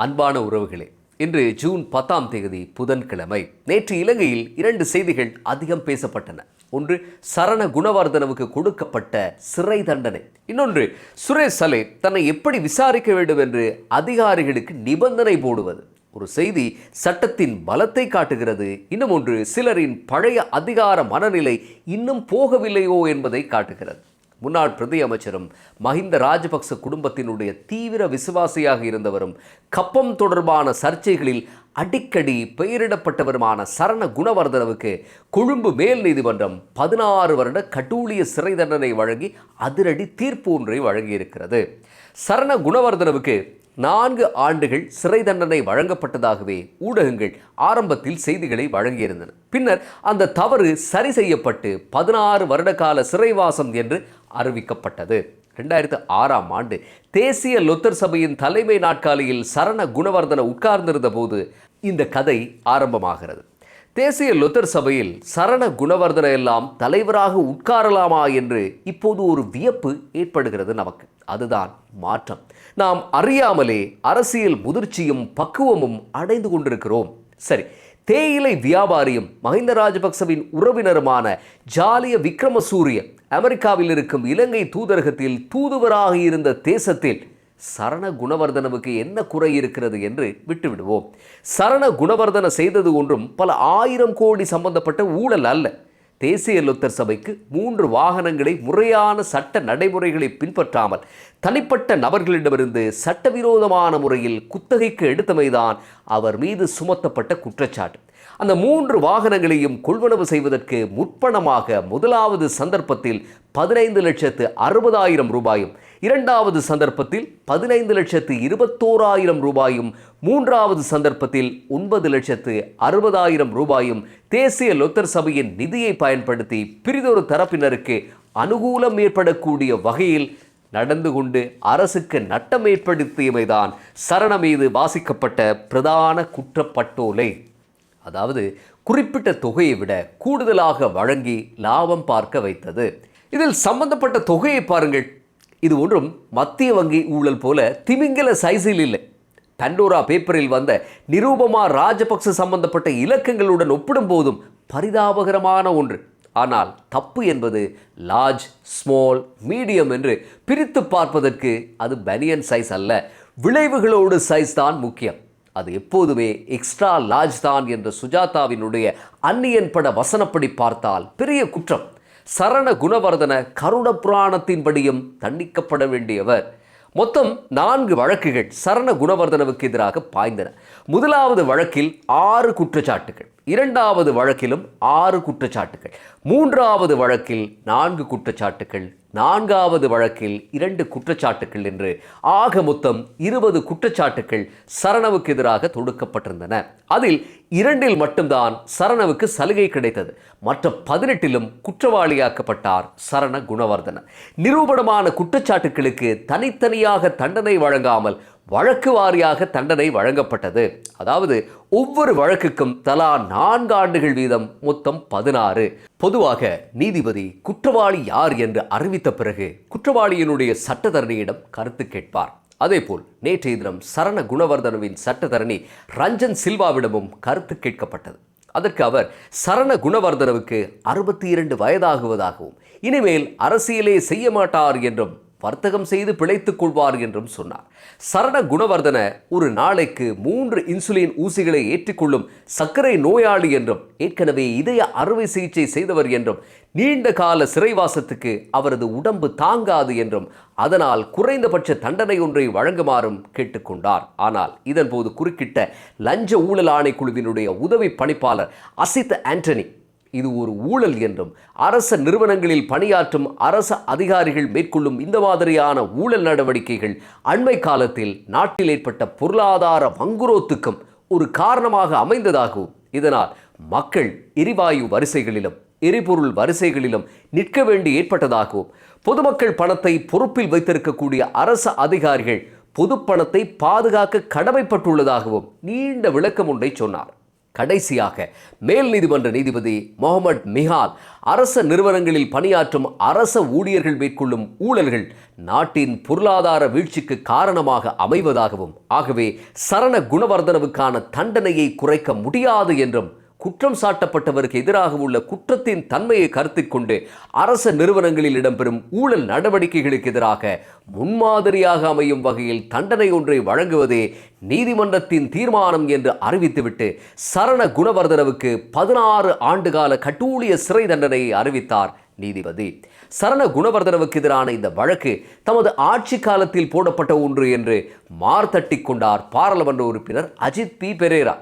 அன்பான உறவுகளே, இன்று ஜூன் 10 புதன்கிழமை. நேற்று இலங்கையில் 2 செய்திகள் அதிகம் பேசப்பட்டன. ஒன்று, சரண குணவர்தனவுக்கு கொடுக்கப்பட்ட சிறை தண்டனை. இன்னொன்று, சுரேஷ் சலே தன்னை எப்படி விசாரிக்க வேண்டும் என்று அதிகாரிகளுக்கு நிபந்தனை போடுவது. ஒரு செய்தி சட்டத்தின் பலத்தை காட்டுகிறது. இன்னும் ஒன்று, சிலரின் பழைய அதிகார மனநிலை இன்னும் போகவில்லையோ என்பதை காட்டுகிறது. முன்னாள் பிரதி அமைச்சரும் மஹிந்த ராஜபக்ச குடும்பத்தினுடைய தீவிர விசுவாசியாக இருந்தவரும் கப்பம் தொடர்பான சர்ச்சைகளில் அடிக்கடி பெயரிடப்பட்டவருமான சரண குணவர்தனவுக்கு கொழும்பு மேல் நீதிமன்றம் 16 வருட கடூழிய சிறை தண்டனை வழங்கி அதிரடி தீர்ப்பு ஒன்றை வழங்கியிருக்கிறது. சரண குணவர்தனவுக்கு 4 ஆண்டுகள் சிறை தண்டனை வழங்கப்பட்டதாகவே ஊடகங்கள் ஆரம்பத்தில் செய்திகளை வழங்கியிருந்தன. பின்னர் அந்த தவறு சரி செய்யப்பட்டு 16 வருட கால சிறைவாசம் என்று அறிவிக்கப்பட்டது. 2006ஆம் ஆண்டு தேசிய லொத்தர் சபையின் தலைமை நாட்காலியில் சரண குணவர்தன உட்கார்ந்திருந்த போது இந்த கதை ஆரம்பமாகிறது. தேசிய லொத்தர் சபையில் சரண குணவர்தன எல்லாம் தலைவராக உட்காரலாமா என்று இப்போது ஒரு வியப்பு ஏற்படுகிறது நமக்கு. அதுதான் மாற்றம். நாம் அறியாமலே அரசியல் முதிர்ச்சியும் பக்குவமும் அடைந்து கொண்டிருக்கிறோம். சரி, தேயிலை வியாபாரியும் மஹிந்த ராஜபக்சவின் உறவினருமான ஜாலிய விக்ரமசூரிய அமெரிக்காவில் இருக்கும் இலங்கை தூதரகத்தில் தூதுவராக இருந்த தேசத்தில் சரண குணவர்தனவுக்கு என்ன குறை இருக்கிறது என்று விட்டுவிடுவோம். சரண குணவர்தன செய்தது ஒன்றும் பல 1000 கோடி சம்பந்தப்பட்ட ஊழல் அல்ல. தேசிய லொத்தர் சபைக்கு 3 வாகனங்களை முறையான சட்ட நடைமுறைகளை பின்பற்றாமல் தனிப்பட்ட நபர்களிடமிருந்து சட்டவிரோதமான முறையில் குத்தகைக்கு எடுத்தமைதான் அவர் மீது சுமத்தப்பட்ட குற்றச்சாட்டு. அந்த 3 வாகனங்களையும் கொள்வனவு செய்வதற்கு முற்பணமாக முதலாவது சந்தர்ப்பத்தில் 15,60,000 ரூபாயும், இரண்டாவது சந்தர்ப்பத்தில் 15,21,000 ரூபாயும், மூன்றாவது சந்தர்ப்பத்தில் 9,60,000 ரூபாயும் தேசிய லொத்தர் சபையின் நிதியை பயன்படுத்தி பிரிதொரு தரப்பினருக்கு அனுகூலம் ஏற்படக்கூடிய வகையில் நடந்து கொண்டு அரசுக்கு நட்டம் ஏற்படுத்தியமைதான் சரண மீது வாசிக்கப்பட்ட பிரதான குற்றப்பட்டோலை. அதாவது குறிப்பிட்ட தொகையை விட கூடுதலாக வழங்கி லாபம் பார்க்க வைத்தது. இதில் சம்பந்தப்பட்ட தொகையை பாருங்கள். இது ஒன்றும் மத்திய வங்கி ஊழல் போல திமிங்கல சைஸில் இல்லை. பண்டோரா பேப்பரில் வந்த நிரூபமா ராஜபக்ச சம்பந்தப்பட்ட இலக்கங்களுடன் ஒப்பிடும் போதும் பரிதாபகரமான ஒன்று. ஆனால் தப்பு என்பது லார்ஜ், ஸ்மால், மீடியம் என்று பிரித்து பார்ப்பதற்கு அது பனியன் சைஸ் அல்ல. விளைவுகளோடு சைஸ் தான் முக்கியம். அது எப்போதுமே எக்ஸ்ட்ரா லார்ஜ் தான் என்ற சுஜாதாவினுடைய அந்நியன் பட வசனப்படி பார்த்தால் பெரிய குற்றம். சரண குணவர்தன கருட புராணத்தின்படியும் தண்டிக்கப்பட வேண்டியவர். மொத்தம் 4 வழக்குகள் சரண குணவர்தனவுக்கு எதிராக பாய்ந்தன. முதலாவது வழக்கில் 6 குற்றச்சாட்டுகள், இரண்டாவது வழக்கிலும் 6 குற்றச்சாட்டுகள், மூன்றாவது வழக்கில் 4 குற்றச்சாட்டுகள், நான்காவது வழக்கில் 2 குற்றச்சாட்டுகள் என்று ஆக மொத்தம் 20 குற்றச்சாட்டுகள் சரணவுக்கு எதிராக தொடுக்கப்பட்டிருந்தன. அதில் 2இல் மட்டும்தான் சரணவுக்கு சலுகை கிடைத்தது. மற்ற 18இலும் குற்றவாளியாக்கப்பட்டார் சரண குணவர்தன. நிரூபணமான குற்றச்சாட்டுகளுக்கு தனித்தனியாக தண்டனை வழங்காமல் வழக்கு வாரியாக தண்டனை வழங்கப்பட்டது. அதாவது ஒவ்வொரு வழக்குக்கும் தலா 4 ஆண்டுகள் வீதம், மொத்தம் 16. பொதுவாக நீதிபதி குற்றவாளி யார் என்று அறிவித்த பிறகு குற்றவாளியினுடைய சட்டத்தரணியிடம் கருத்து கேட்பார். அதேபோல் நேற்றைய தினம் சரண குணவர்தனவின் சட்டத்தரணி ரஞ்சன் சில்வாவிடமும் கருத்து கேட்கப்பட்டது. அதற்கு அவர் சரண குணவர்தனவுக்கு 62 வயதாகுவதாகவும் இனிமேல் அரசியலே செய்ய மாட்டார் என்றும் வர்த்தகம் செய்து பிழைத்துக் கொள்வார் என்றும் சொன்னார். சரண குணவர்தன ஒரு நாளைக்கு 3 இன்சுலின் ஊசிகளை ஏற்றிக்கொள்ளும் சர்க்கரை நோயாளி என்றும் ஏற்கனவே இதய அறுவை சிகிச்சை செய்தவர் என்றும் நீண்ட கால சிறைவாசத்துக்கு அவரது உடம்பு தாங்காது என்றும் அதனால் குறைந்தபட்ச தண்டனை ஒன்றை வழங்குமாறும் கேட்டுக்கொண்டார். ஆனால் இதன்போது குறுக்கிட்ட லஞ்ச ஊழல் ஆணைக்குழுவினுடைய உதவி பணிப்பாளர் அசித் ஆண்டனி இது ஒரு ஊழல் என்றும் அரச நிறுவனங்களில் பணியாற்றும் அரச அதிகாரிகள் மேற்கொள்ளும் இந்த மாதிரியான ஊழல் நடவடிக்கைகள் அண்மை காலத்தில் நாட்டில் ஏற்பட்ட பொருளாதார வங்குரோத்துக்கும் ஒரு காரணமாக அமைந்ததாகவும் இதனால் மக்கள் எரிவாயு வரிசைகளிலும் எரிபொருள் வரிசைகளிலும் நிற்க வேண்டி ஏற்பட்டதாகவும் பொதுமக்கள் பணத்தை பொறுப்பில் வைத்திருக்கக்கூடிய அரச அதிகாரிகள் பொது பணத்தை பாதுகாக்க கடமைப்பட்டுள்ளதாகவும் நீண்ட விளக்கம் ஒன்றை சொன்னார். கடைசியாக மேல் நீதிமன்ற நீதிபதி முகமது மிஹால் அரச நிறுவனங்களில் பணியாற்றும் அரச ஊழியர்கள் மேற்கொள்ளும் ஊழல்கள் நாட்டின் பொருளாதார வீழ்ச்சிக்கு காரணமாக அமைவதாகவும், ஆகவே சரண குணவர்தனவுக்கான தண்டனையை குறைக்க முடியாது என்றும், குற்றம் சாட்டப்பட்டவருக்கு எதிராக உள்ள குற்றத்தின் தன்மையை கருத்தில் கொண்டு அரச நிறுவனங்களில் இடம்பெறும் ஊழல் நடவடிக்கைகளுக்கு எதிராக முன்மாதிரியாக அமையும் வகையில் தண்டனை ஒன்றை வழங்குவதே நீதிமன்றத்தின் தீர்மானம் என்று அறிவித்துவிட்டு சரண குணவர்தனவுக்கு 16 ஆண்டுகால கட்டூழிய சிறை தண்டனையை அறிவித்தார் நீதிபதி. சரண குணவர்தனவுக்கு எதிரான இந்த வழக்கு தமது ஆட்சி காலத்தில் போடப்பட்ட ஒன்று என்று மார்த்தட்டி கொண்டார் பாராளுமன்ற உறுப்பினர் அஜித் பி பெரேரா.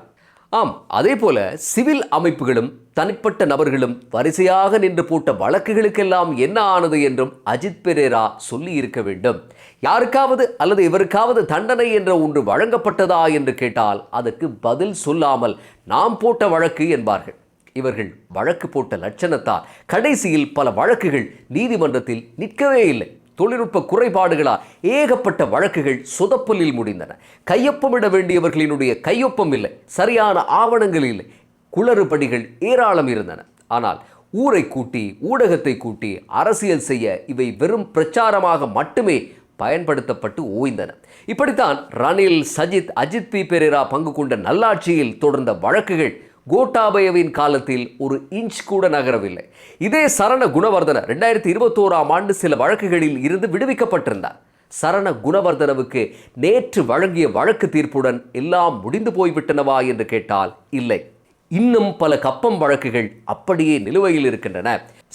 ஆம், அதே போல சிவில் அமைப்புகளும் தனிப்பட்ட நபர்களும் வரிசையாக நின்று போட்ட வழக்குகளுக்கெல்லாம் என்ன ஆனது என்றும் அஜித் பெரேரா சொல்லி இருக்க வேண்டும். யாருக்காவது அல்லது இவருக்காவது தண்டனை என்ற ஒன்று வழங்கப்பட்டதா என்று கேட்டால் அதற்கு பதில் சொல்லாமல் நாம் போட்ட வழக்கு என்பார்கள். இவர்கள் வழக்கு போட்ட லட்சணத்தால் கடைசியில் பல வழக்குகள் நீதிமன்றத்தில் நிற்கவே இல்லை. தொழில்நுட்ப குறைபாடுகளால் ஏகப்பட்ட வழக்குகள் சொதப்பலில் முடிந்தன. கையொப்பமிட வேண்டியவர்களினுடைய கையொப்பம் இல்லை, சரியான ஆவணங்கள் இல்லை, குளறுபடிகள் ஏராளம் இருந்தன. ஆனால் ஊரை கூட்டி ஊடகத்தை கூட்டி அரசியல் செய்ய இவை வெறும் பிரச்சாரமாக மட்டுமே பயன்படுத்தப்பட்டு ஓய்ந்தன. இப்படித்தான் ரணில், சஜித், அஜித் பி பெரேரா பங்கு கொண்ட நல்லாட்சியில் தொடர்ந்த வழக்குகள் கோட்டாபயவின் காலத்தில் ஒரு இன்ச் கூட நகரவில்லை. இதே சரண குணவர்தன 2021ஆம் ஆண்டு சில வழக்குகளில் இருந்து விடுவிக்கப்பட்டிருந்தார். சரண குணவர்தனவுக்கு நேற்று வழங்கிய வழக்கு தீர்ப்புடன் எல்லாம் முடிந்து போய்விட்டனவா என்று கேட்டால் இல்லை. இன்னும் பல கப்பம் வழக்குகள் அப்படியே நிலுவையில் இருக்கின்றன.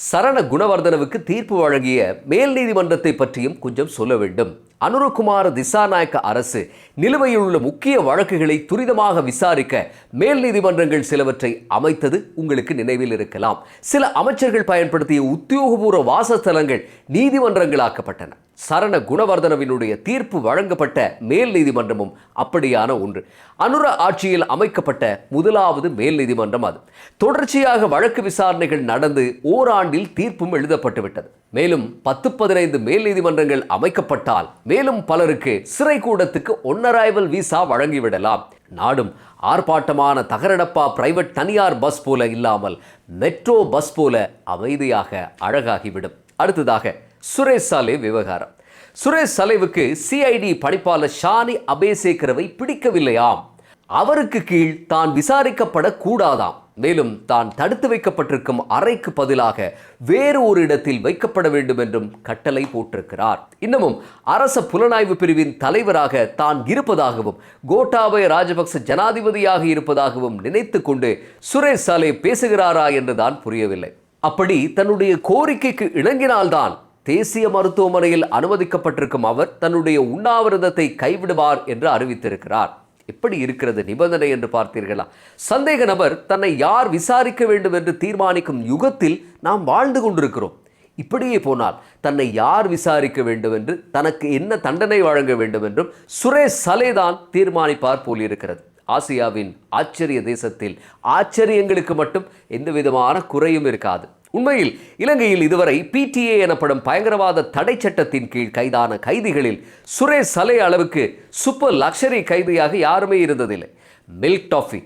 சரண குணவர்தனவுக்கு தீர்ப்பு வழங்கிய மேல் நீதிமன்றத்தை பற்றியும் கொஞ்சம் சொல்ல வேண்டும். அனுரகுமார திசாநாயக்க அரசு நிலுவையில் உள்ள முக்கிய வழக்குகளை துரிதமாக விசாரிக்க மேல் நீதிமன்றங்கள் சிலவற்றை அமைத்தது உங்களுக்கு நினைவில் இருக்கலாம். சில அமைச்சர்கள் பயன்படுத்திய உத்தியோகபூர்வ வாசஸ்தலங்கள் நீதிமன்றங்களாக்கப்பட்டன. சரண குணவர்தனவினுடைய தீர்ப்பு வழங்கப்பட்ட மேல் நீதிமன்றமும் அப்படியான ஒன்று. அனுர ஆட்சியில் அமைக்கப்பட்ட முதலாவது மேல் நீதிமன்றம் அது. தொடர்ச்சியாக வழக்கு விசாரணைகள் நடந்து ஓராண்டில் தீர்ப்பும் எழுதப்பட்டுவிட்டது. மேலும் 10-15 மேல் நீதிமன்றங்கள் அமைக்கப்பட்டால் மேலும் பலருக்கு சிறை கூடத்துக்கு ஒன்னரைவல் விசா வழங்கிவிடலாம். நாடும் ஆர்ப்பாட்டமான தகரடப்பா பிரைவேட் தனியார் பஸ் போல இல்லாமல் மெட்ரோ பஸ் போல அமைதியாக அழகாகிவிடும். அடுத்ததாக சுரேஷ் சாலே விவகாரம். சுரேஷ் சாலேவுக்கு சிஐடி பணிப்பாளர் ஷானி அபேசேகரவை பிடிக்கவில்லையாம். அவருக்கு கீழ் தான் விசாரிக்கப்படக்கூடாதாம். மேலும் தான் தடுத்து வைக்கப்பட்டிருக்கும் அறைக்கு பதிலாக வேறு ஒரு இடத்தில் வைக்கப்பட வேண்டும் என்றும் கட்டளை போட்டிருக்கிறார். இன்னமும் அரச புலனாய்வு பிரிவின் தலைவராக தான் இருப்பதாகவும் கோட்டாபய ராஜபக்ச ஜனாதிபதியாக இருப்பதாகவும் நினைத்து கொண்டு சுரேஷ் சாலே பேசுகிறாரா என்றுதான் புரியவில்லை. அப்படி தன்னுடைய கோரிக்கைக்கு இணங்கினால்தான் தேசிய மருத்துவமனையில் அனுமதிக்கப்பட்டிருக்கும் அவர் தன்னுடைய உண்ணாவிரதத்தை கைவிடுவார் என்று அறிவித்திருக்கிறார். எப்படி இருக்கிறது நிபந்தனை என்று பார்த்தீர்களா? சந்தேக நபர் தன்னை யார் விசாரிக்க வேண்டும் என்று தீர்மானிக்கும் யுகத்தில் நாம் வாழ்ந்து கொண்டிருக்கிறோம். இப்படியே போனால் தன்னை யார் விசாரிக்க வேண்டும் என்று, தனக்கு என்ன தண்டனை வழங்க வேண்டும் என்றும் சுரேஷ் சலேதான் தீர்மானிப்பார் போலிருக்கிறது. ஆசியாவின் ஆச்சரிய தேசத்தில் ஆச்சரியங்களுக்கு மட்டும் எந்த விதமான குறையும் இருக்காது. உண்மையில் இலங்கையில் இதுவரை PTA எனப்படும் பயங்கரவாத தடை சட்டத்தின் கீழ் கைதான கைதிகளில் சுரேஷ் சலே அளவுக்கு சூப்பர் லக்ஸரி கைதியாக யாருமே இருந்ததில்லை. Milk toffee,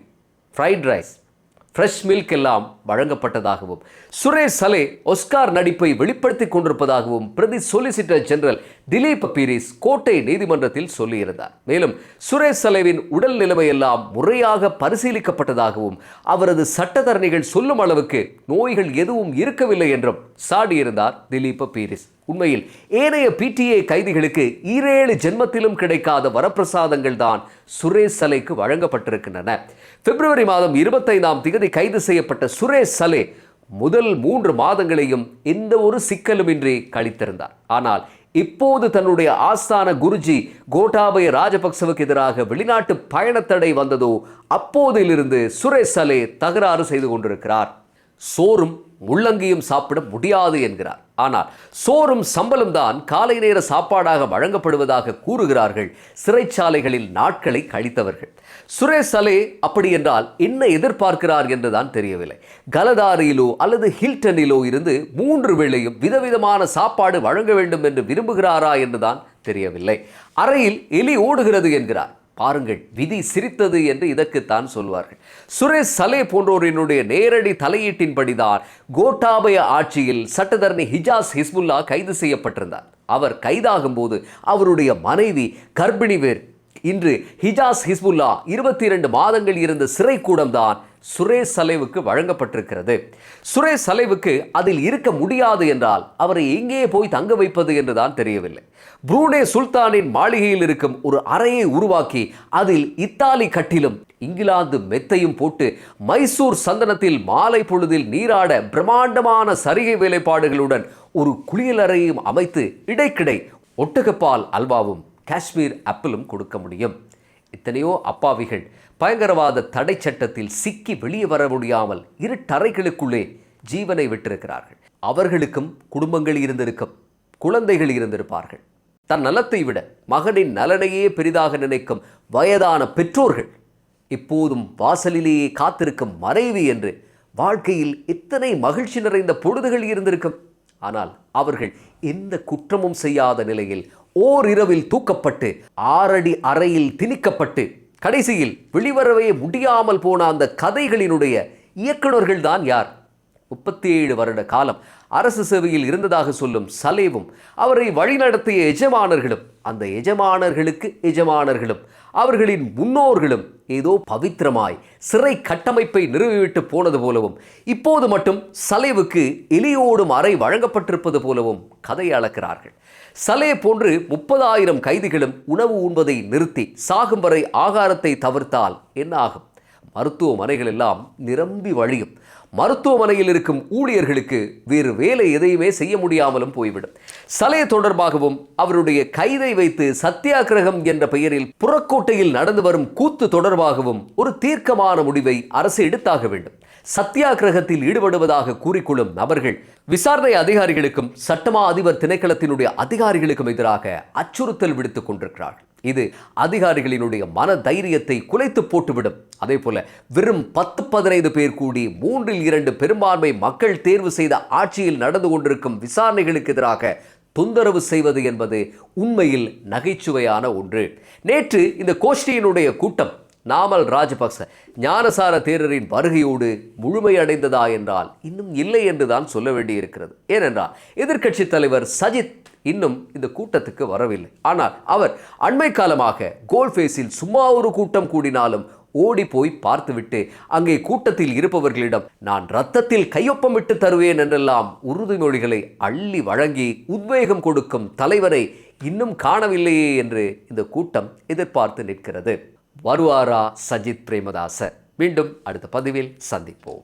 fried rice, fresh milk எல்லாம் வழங்கப்பட்டதாகவும் சுரேஷ் சலே ஒஸ்கார் நடிப்பை வெளிப்படுத்திக் கொண்டிருப்பதாகவும் பிரதி சொலிசிட்டர் ஜெனரல் திலீப் பீரிஸ் கோட்டை நீதிமன்றத்தில் சொல்லியிருந்தார். மேலும் சுரேஷ் சலேவின் உடல் நிலைமையெல்லாம் முறையாக பரிசீலிக்கப்பட்டதாகவும் அவரது சட்டத்தரணிகள் சொல்லும் அளவுக்கு நோய்கள் எதுவும் இருக்கவில்லை என்றும் சாடியிருந்தார் திலீப் பீரிஸ். உண்மையில் ஏனைய PTA கைதிகளுக்கு 7 ஜென்மத்திலும் கிடைக்காத வரப்பிரசாதங்கள் தான் சுரேஷ் சலேக்கு வழங்கப்பட்டிருக்கின்றன. பிப்ரவரி மாதம் 25ஆம் தேதி கைது செய்யப்பட்ட சுரேஷ் சலே முதல் 3 மாதங்களையும் எந்த ஒரு சிக்கலுமின்றி கழித்திருந்தார். ஆனால் இப்போது தன்னுடைய ஆஸ்தான குருஜி கோட்டாபய ராஜபக்சவுக்கு எதிராக வெளிநாட்டு பயணத்தடை வந்ததோ அப்போதிலிருந்து சுரேஷ் சலே தகராறு செய்து கொண்டிருக்கிறார். சோறும் முள்ளங்கியும் சாப்பிட முடியாது என்கிறார். ஆனால் சோறும் சம்பளம் தான் காலை நேர சாப்பாடாக வழங்கப்படுவதாக கூறுகிறார்கள் சிறைச்சாலைகளில் நாட்களை கழித்தவர்கள். சுரேஷ் சலே அப்படி என்றால் என்ன எதிர்பார்க்கிறார் என்றுதான் தெரியவில்லை. கலதாரியிலோ அல்லது ஹில்டனிலோ இருந்து 3 வேளையும் விதவிதமான சாப்பாடு வழங்க வேண்டும் என்று விரும்புகிறாரா என்றுதான் தெரியவில்லை. அறையில் எலி ஓடுகிறது என்கிறார். பாருங்கள், விதி சிரித்தது என்று இதற்குத்தான் சொல்வார்கள். சுரேஷ் சலே போன்றோரினுடைய நேரடி தலையீட்டின்படிதான் கோட்டாபய ஆட்சியில் சட்டத்தரணி ஹிஜாஸ் ஹிஸ்புல்லா கைது செய்யப்பட்டிருந்தார். அவர் கைதாகும் போது அவருடைய மனைவி கர்ப்பிணி வேர். இன்று ஹிஜாஸ் ஹிஸ்புல்லா 22 மாதங்கள் இருந்த சிறை கூடம்தான் சுரேஷ் சலேவுக்கு வழங்கப்பட்டிருக்கிறது. சுரேஷ் சலேவுக்கு அதில் இருக்க முடியாது என்றால் அவரை எங்கே போய் தங்க வைப்பது என்றுதான் தெரியவில்லை. புரூனே சுல்தானின் மாளிகையில் இருக்கும் ஒரு அறையை உருவாக்கி அதில் இத்தாலி கட்டிலும் இங்கிலாந்து மெத்தையும் போட்டு மைசூர் சந்தனத்தில் மாலை பொழுதில் நீராட பிரம்மாண்டமான சரிகை வேலைப்பாடுகளுடன் ஒரு குளியலறையும் அமைத்து இடைக்கிடை ஒட்டகப்பால் அல்வாவும் காஷ்மீர் ஆப்பிளும் கொடுக்க முடியும். எத்தனையோ அப்பாவிகள் பயங்கரவாத தடை சட்டத்தில் சிக்கி வெளியே வர முடியாமல் இருட்டறைகளுக்குள்ளே ஜீவனை விட்டிருக்கிறார்கள். அவர்களுக்கும் குடும்பங்கள் இருந்திருக்கும், குழந்தைகள் இருந்திருப்பார்கள். தன் நலத்தை விட மகனின் நலனையே பெரிதாக நினைக்கும் வயதான பெற்றோர்கள், இப்போதும் வாசலிலேயே காத்திருக்கும் மனைவி என்று வாழ்க்கையில் எத்தனை மகிழ்ச்சி நிறைந்த பொழுதுகள் இருந்திருக்கும். ஆனால் அவர்கள் எந்த குற்றமும் செய்யாத நிலையில் ஓரிரவில் தூக்கப்பட்டு 6 அடி அறையில் திணிக்கப்பட்டு கடைசியில் வெளிவரவே முடியாமல் போன அந்த கதைகளினுடைய இயக்குநர்கள் தான் யார்? 37 வருட காலம் அரசு சேவையில் இருந்ததாக சொல்லும் சலேவும் அவரை வழிநடத்திய எஜமானர்களும், அந்த எஜமானர்களும் அவர்களின் முன்னோர்களும் ஏதோ பவித்திரமாய் சிறை கட்டமைப்பை நிறுவிவிட்டு போனது போலவும், இப்போது மட்டும் சலேவுக்கு எலியோடும் அறை வழங்கப்பட்டிருப்பது போலவும் கதை அளக்கிறார்கள். சலே போன்று 30,000 கைதிகளும் உணவு உண்பதை நிறுத்தி சாகும் வரை ஆகாரத்தை தவிர்த்தால் என்ன ஆகும்? மருத்துவமனைகள் எல்லாம் நிரம்பி வழியும். மருத்துவமனையில் இருக்கும் ஊழியர்களுக்கு வேறு வேலை எதையுமே செய்ய முடியாமலும் போய்விடும். சலே தொடர்பாகவும் அவருடைய கைதை வைத்து சத்தியாகிரகம் என்ற பெயரில் புறக்கோட்டையில் நடந்து வரும் கூத்து தொடர்பாகவும் ஒரு தீர்க்கமான முடிவை அரசு எடுத்தாக வேண்டும். சத்தியாகிரகத்தில் ஈடுபடுவதாக கூறிக்கொள்ளும் நபர்கள் விசாரணை அதிகாரிகளுக்கும் சட்டமா அதிபர் திணைக்களத்தினுடைய அதிகாரிகளுக்கும் எதிராக அச்சுறுத்தல் விடுத்துக் கொண்டிருக்கிறார்கள். இது அதிகாரிகளினுடைய மன தைரியத்தை குலைத்து போட்டுவிடும். அதே போல வெறும் 10-15 பேர் கூடி 3/2 பெரும்பான்மை மக்கள் தேர்வு செய்த ஆட்சியில் நடந்து கொண்டிருக்கும் விசாரணைகளுக்கு எதிராக தொந்தரவு செய்வது என்பது உண்மையில் நகைச்சுவையான ஒன்று. நேற்று இந்த கோஷ்டியினுடைய கூட்டம் நாமல் ராஜபக்ச ஞானசார தேரரின் வருகையோடு முழுமையடைந்ததா என்றால் இன்னும் இல்லை என்றுதான் சொல்ல வேண்டியிருக்கிறது. ஏனென்றால் எதிர்க்கட்சி தலைவர் சஜித் இன்னும் இந்த கூட்டத்துக்கு வரவில்லை. ஆனால் அவர் அண்மை காலமாக கோல்ஃபேஸில் சும்மா ஒரு கூட்டம் கூடினாலும் ஓடி போய் பார்த்துவிட்டு அங்கே கூட்டத்தில் இருப்பவர்களிடம் நான் இரத்தத்தில் கையொப்பமிட்டு தருவேன் என்றெல்லாம் உறுதிமொழிகளை அள்ளி வழங்கி உத்வேகம் கொடுக்கும் தலைவரை இன்னும் காணவில்லையே என்று இந்த கூட்டம் எதிர்பார்த்து நிற்கிறது. வருவாரா சஜித் பிரேமதாச? மீண்டும் அடுத்த பதிவில் சந்திப்போம்.